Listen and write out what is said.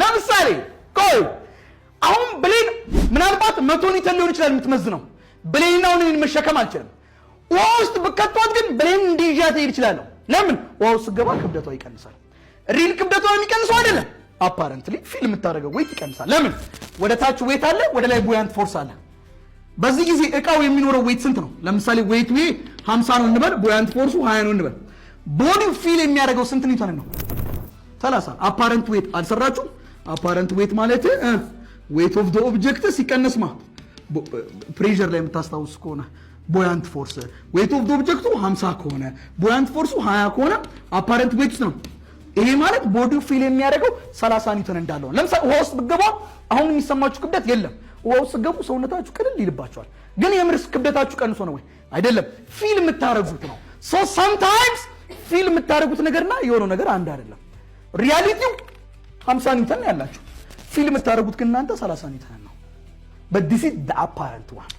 ለምሳሌ ቆይ አሁን ብሌን ምናልባት 100 ኒውተን ሊሆን ይችላል የምትመዝነው ብሌናውን መሸከም አልችልም ውሃ ውስጥ ብከቷት ግን ብሌን እንዲይዣት ይችላል ለምን ውሃ ውስጥ ገባ ክብደቷ ይቀንሳል ሪል ክብደቷ የሚቀንሰው አይደለም አፓረንትሊ ፊልም ታደርገው ዌት ይቀንሳል ለምን ወደ ታች ዌት አለ ወደ ላይ ቡያንት ፎርስ አለ በዚህ ጊዜ እቃው የሚኖረው ዌት ስንት ነው ለምሳሌ ዌት 50 ነው እንበል ቡያንት ፎርሱ 20 ነው እንበል ቦዲው ፊል የሚያደርገው ስንት ኒውተን ነው 30 አፓረንት ዌት አልሰራችሁ አፓረንት ዌት ማለት ዌት ኦፍ ዘ ኦብጀክት ሲቀነስ ማ ፕሬሸር ላይ የምታስታውስ ከሆነ ቡያንት ፎርስ ዌት ኦፍ ዘ ኦብጀክቱ 50 ከሆነ ቡያንት ፎርሱ 20 ከሆነ አፓረንት ዌት ነው ይሄ ማለት ቦዲው ፊል የሚያደርገው 30 ኒውተን እንዳለው ለምሳሌ ውሃ ውስጥ ብትገባ አሁን የሚሰማችሁ ክብደት የለም ውሃ ውስጥ ገቡ ሰውነታችሁ ቅልል ይልባችኋል ግን የምርስ ክብደታችሁ ቀንሶ ነው ወይ አይደለም ፊል የምታረጉት ነው so sometimes ፊል የምታረጉት ነገርና የሆነው ነገር አንድ አይደለም ሪያሊቲው 50 ኒውተን ያላችሁ ፊል የምታረጉት ግን እናንተ 30 ኒውተን ነው but this is the apparent one